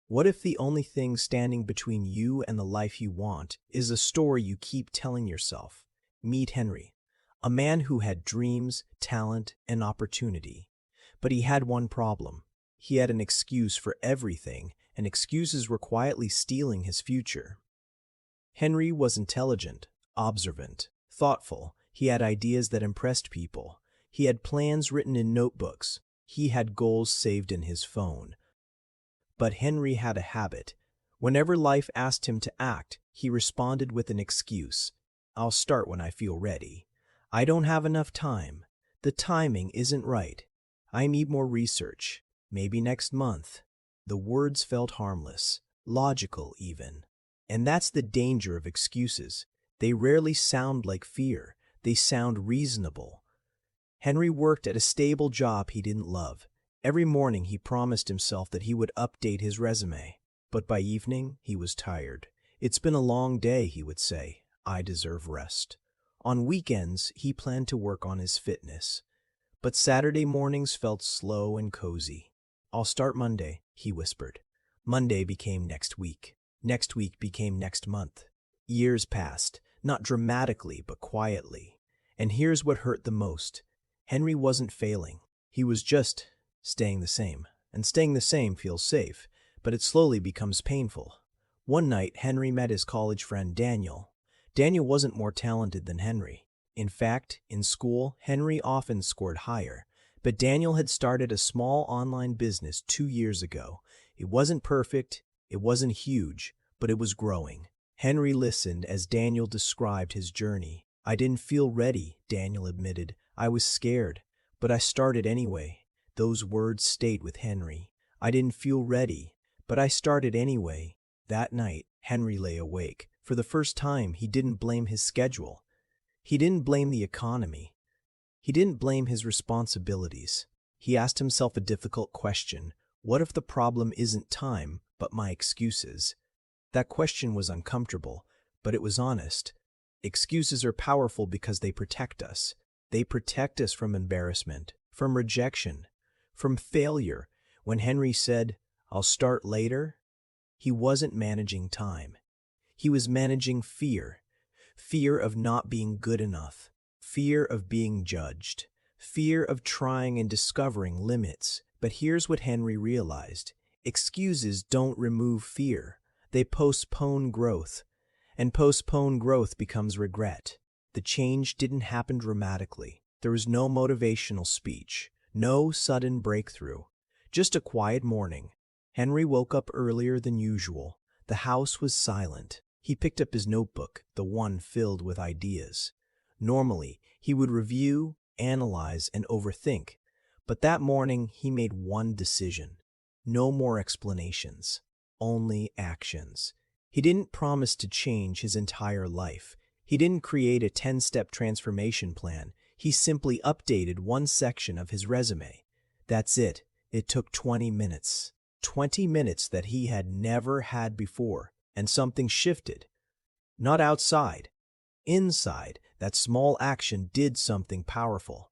What if the only thing standing between you and the life you want is a story you keep telling yourself? Meet Henry, a man who had dreams, talent, and opportunity. But he had one problem. He had an excuse for everything, and excuses were quietly stealing his future. Henry was intelligent, observant, thoughtful. He had ideas that impressed people. He had plans written in notebooks. He had goals saved in his phone. But Henry had a habit. Whenever life asked him to act, he responded with an excuse. I'll start when I feel ready. I don't have enough time. The timing isn't right. I need more research. Maybe next month. The words felt harmless, logical even. And that's the danger of excuses. They rarely sound like fear. They sound reasonable. Henry worked at a stable job he didn't love. Every morning he promised himself that he would update his resume. But by evening, he was tired. It's been a long day, he would say. I deserve rest. On weekends, he planned to work on his fitness. But Saturday mornings felt slow and cozy. I'll start Monday, he whispered. Monday became next week. Next week became next month. Years passed, not dramatically, but quietly. And here's what hurt the most. Henry wasn't failing. He was just staying the same. And staying the same feels safe, but it slowly becomes painful. One night, Henry met his college friend Daniel. Daniel wasn't more talented than Henry. In fact, in school, Henry often scored higher. But Daniel had started a small online business 2 years ago. It wasn't perfect, it wasn't huge, but it was growing. Henry listened as Daniel described his journey. I didn't feel ready, Daniel admitted. I was scared, but I started anyway. Those words stayed with Henry. I didn't feel ready, but I started anyway. That night, Henry lay awake. For the first time, he didn't blame his schedule. He didn't blame the economy. He didn't blame his responsibilities. He asked himself a difficult question. What if the problem isn't time, but my excuses? That question was uncomfortable, but it was honest. Excuses are powerful because they protect us. They protect us from embarrassment, from rejection, from failure. When Henry said, I'll start later, he wasn't managing time. He was managing fear. Fear of not being good enough. Fear of being judged. Fear of trying and discovering limits. But here's what Henry realized. Excuses don't remove fear. They postpone growth. And postponed growth becomes regret. The change didn't happen dramatically. There was no motivational speech. No sudden breakthrough. Just a quiet morning. Henry woke up earlier than usual. The house was silent. He picked up his notebook, the one filled with ideas. Normally, he would review, analyze, and overthink. But that morning, he made one decision. No more explanations. Only actions. He didn't promise to change his entire life. He didn't create a 10-step transformation plan. He simply updated one section of his resume. That's it. It took 20 minutes. 20 minutes that he had never had before. And something shifted. Not outside. Inside, that small action did something powerful.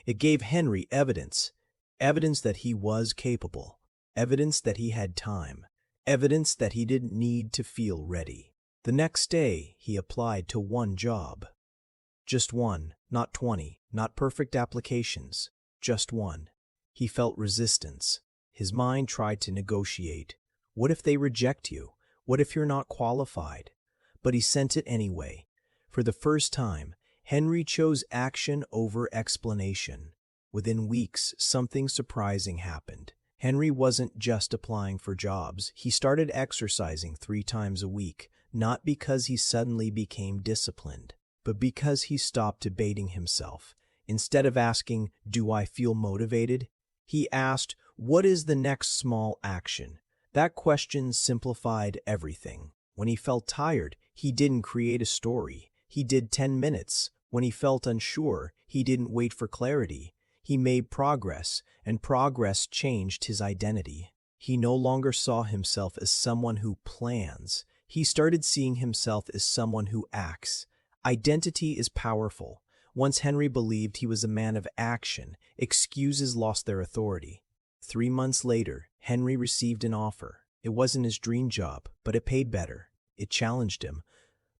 It gave Henry evidence. Evidence that he was capable. Evidence that he had time. Evidence that he didn't need to feel ready. The next day, he applied to one job. Just one, not 20, not perfect applications. Just one. He felt resistance. His mind tried to negotiate. What if they reject you? What if you're not qualified? But he sent it anyway. For the first time, Henry chose action over explanation. Within weeks, something surprising happened. Henry wasn't just applying for jobs. He started exercising 3 times a week, not because he suddenly became disciplined, but because he stopped debating himself. Instead of asking, do I feel motivated? He asked, what is the next small action? That question simplified everything. When he felt tired, he didn't create a story. He did 10 minutes. When he felt unsure, he didn't wait for clarity. He made progress, and progress changed his identity. He no longer saw himself as someone who plans. He started seeing himself as someone who acts. Identity is powerful. Once Henry believed he was a man of action, excuses lost their authority. 3 months later, Henry received an offer. It wasn't his dream job, but it paid better. It challenged him.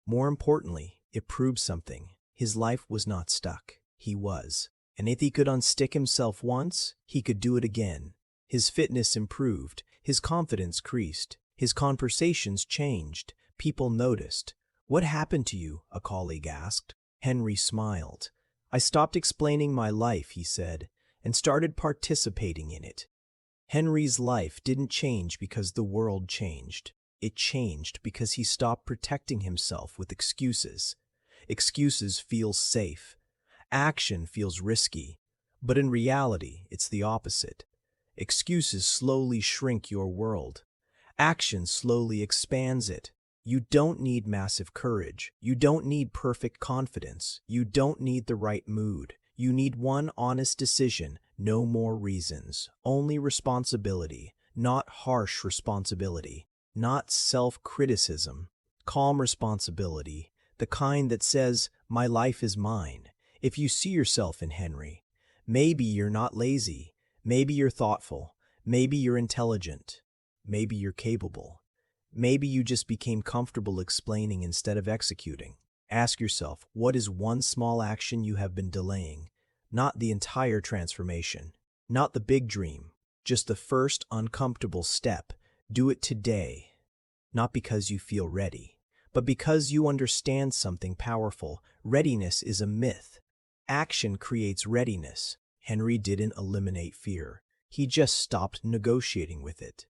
More importantly, it proved something. His life was not stuck. He was. And if he could unstick himself once, he could do it again. His fitness improved. His confidence increased. His conversations changed. People noticed. "What happened to you?" a colleague asked. Henry smiled. "I stopped explaining my life," he said, "and started participating in it." Henry's life didn't change because the world changed. It changed because he stopped protecting himself with excuses. Excuses feel safe. Action feels risky. But in reality, it's the opposite. Excuses slowly shrink your world. Action slowly expands it. You don't need massive courage. You don't need perfect confidence. You don't need the right mood. You need one honest decision, no more reasons, only responsibility, not harsh responsibility, not self-criticism, calm responsibility, the kind that says, "My life is mine." If you see yourself in Henry, maybe you're not lazy, maybe you're thoughtful, maybe you're intelligent, maybe you're capable. Maybe you just became comfortable explaining instead of executing. Ask yourself, what is one small action you have been delaying? Not the entire transformation, not the big dream, just the first uncomfortable step. Do it today, not because you feel ready, but because you understand something powerful. Readiness is a myth. Action creates readiness. Henry didn't eliminate fear. He just stopped negotiating with it.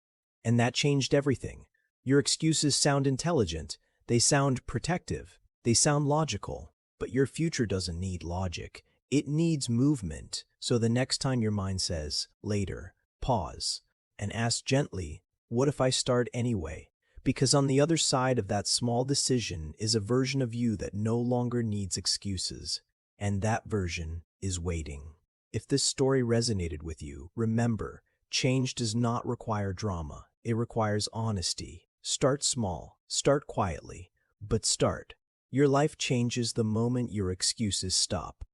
And that changed everything. Your excuses sound intelligent, they sound protective, they sound logical, but your future doesn't need logic. It needs movement. So the next time your mind says, "later," pause and ask gently, "What if I start anyway?" Because on the other side of that small decision is a version of you that no longer needs excuses, and that version is waiting. If this story resonated with you, remember, change does not require drama. It requires honesty. Start small, start quietly, but start. Your life changes the moment your excuses stop.